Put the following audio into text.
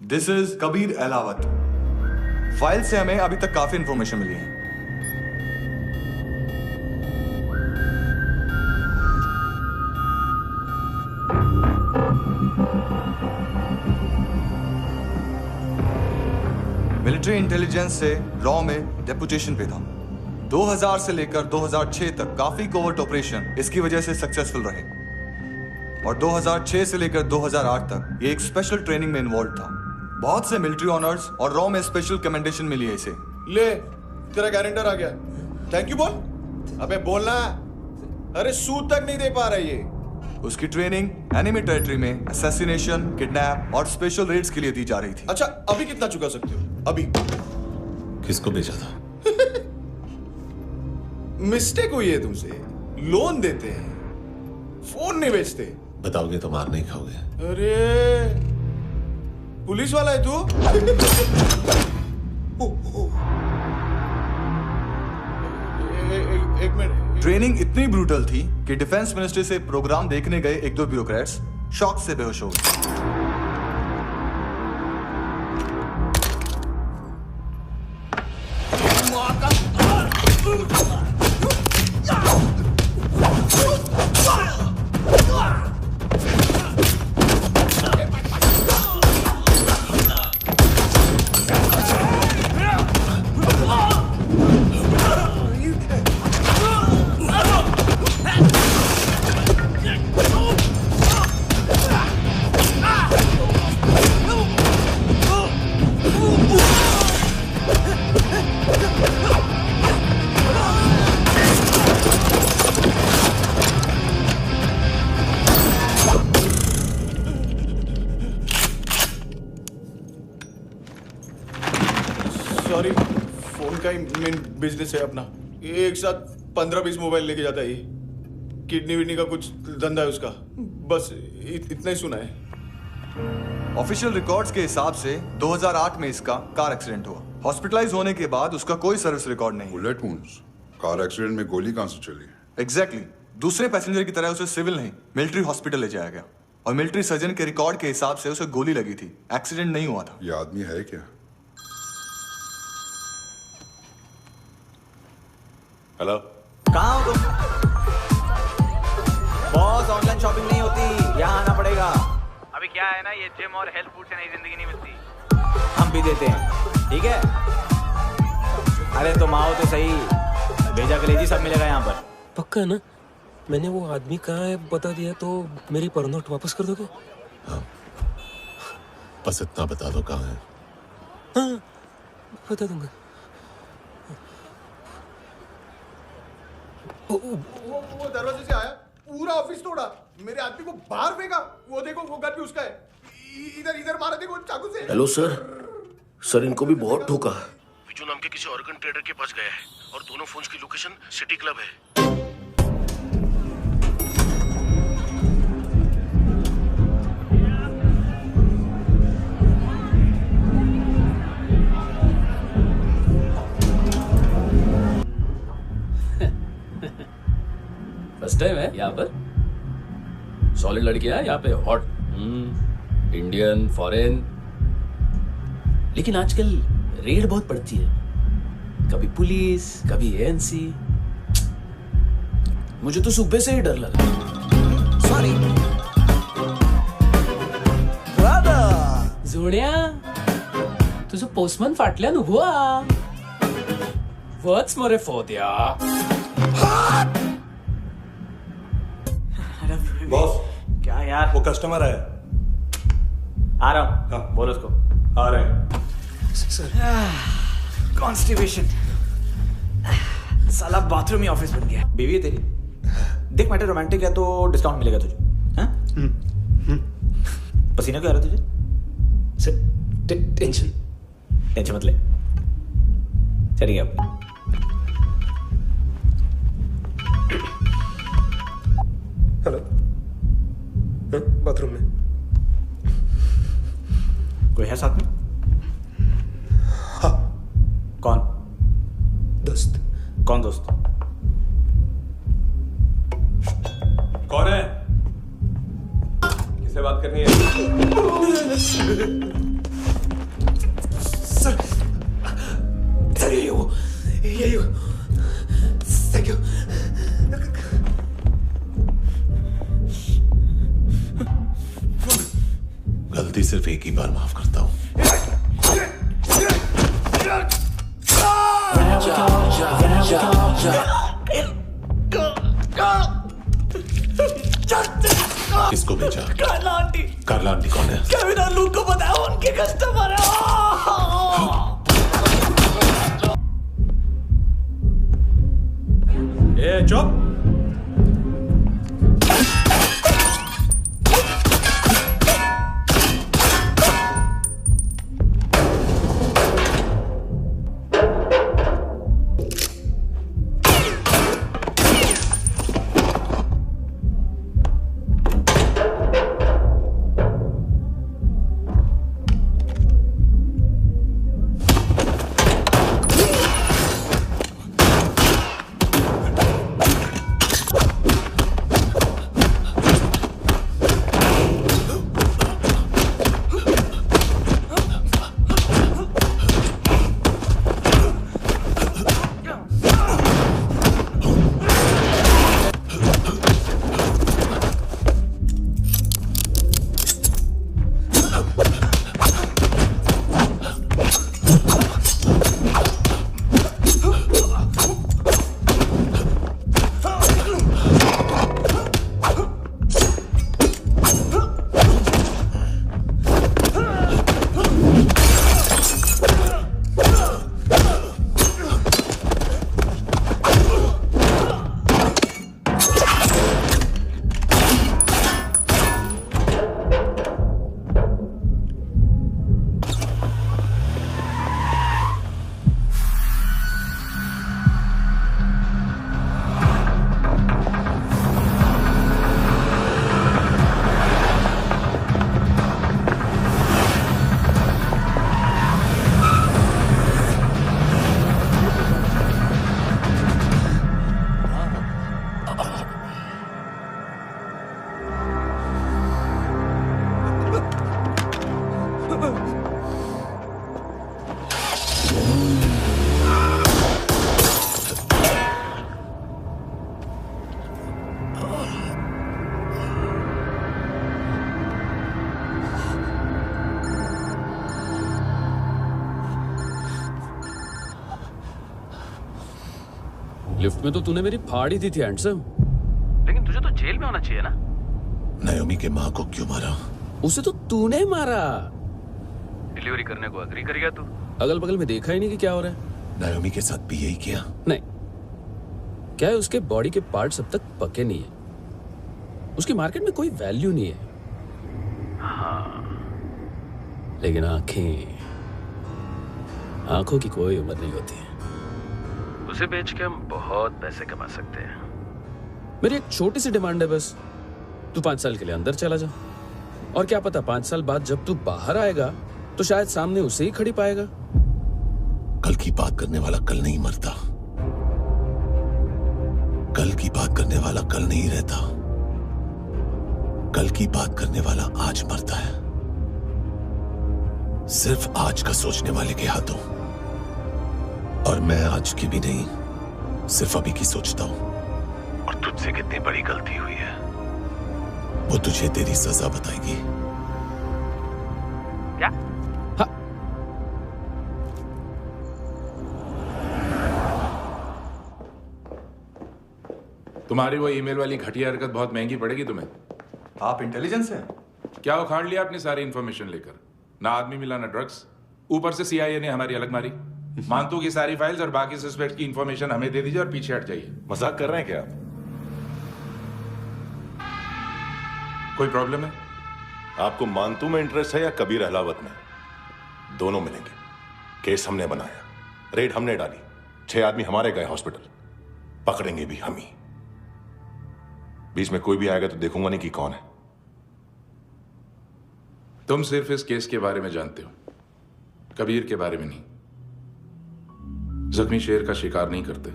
This is Kabir Ahlawat. File से हमें अभी तक काफी इंफॉर्मेशन मिली है। मिलिट्री इंटेलिजेंस से रॉ में डेपुटेशन पे था। 2000 से लेकर 2006 तक काफी कोवर्ट ऑपरेशन इसकी वजह से सक्सेसफुल रहे और 2006 से लेकर 2008 तक ये एक स्पेशल ट्रेनिंग में इन्वॉल्व था। बहुत से मिलिट्री ऑनर्स और रॉ में स्पेशल कमेंडेशन मिली है इसे। ले तेरा गारंटर आ गया। थैंक यू बोल। अबे बोलना। अरे सूद तक नहीं दे पा रहा ये। उसकी ट्रेनिंग एनिमी टेरिटरी में असैसिनेशन, किडनैप और स्पेशल रेड्स के लिए दी जा रही थी। अच्छा अभी कितना चुका सकते हो? अभी किसको भेजा था? मिस्टेक हुई है तुमसे। लोन देते हैं, फोन नहीं बेचते। बताओगे तो मार नहीं खाओगे। अरे पुलिस वाला है तू? एक मिनट। ट्रेनिंग इतनी ब्रूटल थी कि डिफेंस मिनिस्ट्री से प्रोग्राम देखने गए एक दो ब्यूरोक्रेट्स शॉक से बेहोश हो गए। सॉरी, फोन का ही मेन बिजनेस है अपना। एक साथ 15-20 मोबाइल लेके जाता है ये। किडनी विडनी का कुछ धंधा है उसका। बस इतना ही सुना है। ऑफिशियल रिकॉर्ड्स के हिसाब से 2008 में इसका कार एक्सीडेंट हुआ। हॉस्पिटलाइज होने के बाद उसका कोई सर्विस रिकॉर्ड नहीं। Bullet wounds. कार एक्सीडेंट में गोली कहां से चली? एग्जैक्टली। दूसरे पैसेंजर की तरह उसे सिविल नहीं मिलिट्री हॉस्पिटल ले जाया गया और मिलिट्री सर्जन के रिकॉर्ड के हिसाब से उसे गोली लगी थी। एक्सीडेंट नहीं हुआ था। ये आदमी है क्या? हेलो, कहाँ हो तुम? बॉस, ऑनलाइन शॉपिंग नहीं होती, यहाँ आना पड़ेगा। अभी क्या है ना, ये जिम और हेल्थ फूड से नई जिंदगी नहीं मिलती। हम भी देते हैं, ठीक है? अरे तुम आओ तो सही, भेजा कलेजी सब मिलेगा यहाँ पर। पक्का ना? मैंने वो आदमी कहाँ है बता दिया तो मेरी परनोट वापस कर दोगे? हाँ, बस इतना बता दो कहाँ है। हाँ, बता दूंगा। वो दरवाजे से आया, पूरा ऑफिस तोड़ा, मेरे आदमी को बाहर फेंका। वो देखो, वो गन भी उसका है। इधर मारा, देखो चाकू से। Hello sir. सर इनको भी बहुत ठोका। विजू नाम के किसी ऑर्गन ट्रेडर के पास गया है और दोनों फोन्स की लोकेशन सिटी क्लब है। फर्स्ट टाइम है यहाँ पर। सॉलिड लड़कियां हैं यहाँ पे, हॉट इंडियन फॉरेन। लेकिन आजकल रेड बहुत पड़ती है, कभी पुलिस कभी एएनसी। मुझे तो सुबह से ही डर लगा। सॉरी जोड्या, तुझं पोस्टमन फाटल्यान हुआ। वच मरे फोद्या। बॉस, क्या यार? वो कस्टमर है। आ रहा हूँ। हाँ। बोलो उसको। आ रहे हैं। कॉन्स्टिपेशन। साला बाथरूम ही ऑफिस बन गया। बीवी है तेरी? देख मैटर रोमांटिक है तो डिस्काउंट मिलेगा तुझे। हाँ? पसीना क्यों आ रहा है तुझे? टेंशन मत ले, चलिए अब। हेलो, बाथरूम में कोई है साथ में? हाँ। कौन? दोस्त। कौन दोस्त? कौन है? किससे बात करनी है? hear you. Thank you. गलती सिर्फ एक ही बार माफ करता हूँ। किसको भेजा? कार्ला आंटी। कार्ला आंटी कौन है? केविन और लूक को बताया, उनके कस्टमर है। ए चुप। लिफ्ट में तो तूने मेरी फाड़ ही दी थी हैंडसम। लेकिन तुझे तो जेल में होना चाहिए ना। नायोमी के माँ को क्यों मारा? उसे तो तूने मारा। डिलीवरी करने को अग्री कर गया तू। अगल बगल में देखा ही नहीं कि क्या हो रहा है। नायोमी के साथ भी यही किया? नहीं, क्या है उसके बॉडी के पार्ट्स अब तक पके नहीं है। उसकी मार्केट में कोई वैल्यू नहीं है। हाँ। लेकिन आंखों की कोई उम्र नहीं होती है। उसे बेच के हम बहुत पैसे कमा सकते हैं। मेरी एक छोटी सी डिमांड है बस। तू 5 साल के लिए अंदर चला जा, और क्या पता 5 साल बाद जब तू बाहर आएगा तो शायद सामने उसे ही खड़ी पाएगा। कल की बात करने वाला कल नहीं मरता। कल की बात करने वाला कल नहीं रहता। कल की बात करने वाला आज मरता है। सिर्फ आज का सोचने वाले के हाथों। और मैं आज की भी नहीं, सिर्फ अभी की सोचता हूं। और तुझसे कितनी बड़ी गलती हुई है वो तुझे तेरी सजा बताएगी। क्या? हाँ। तुम्हारी वो ईमेल वाली घटिया हरकत बहुत महंगी पड़ेगी तुम्हें। आप इंटेलिजेंस हैं? क्या उखाड़ लिया अपनी सारी इंफॉर्मेशन लेकर? ना आदमी मिला ना ड्रग्स, ऊपर से CIA ने हमारी अलग मारी। मानतू की सारी फाइल्स और बाकी सस्पेक्ट की इंफॉर्मेशन हमें दे दीजिए और पीछे हट जाइए। मजाक कर रहे हैं क्या आप? कोई प्रॉब्लम है? आपको मानतू में इंटरेस्ट है या कबीर अहलावत में? दोनों मिलेंगे। केस हमने बनाया, रेड हमने डाली, 6 आदमी हमारे गए हॉस्पिटल, पकड़ेंगे भी हम ही। बीच में कोई भी आएगा तो देखूंगा नहीं कि कौन है। तुम सिर्फ इस केस के बारे में जानते हो, कबीर के बारे में नहीं। जख्मी शेर का शिकार नहीं करते।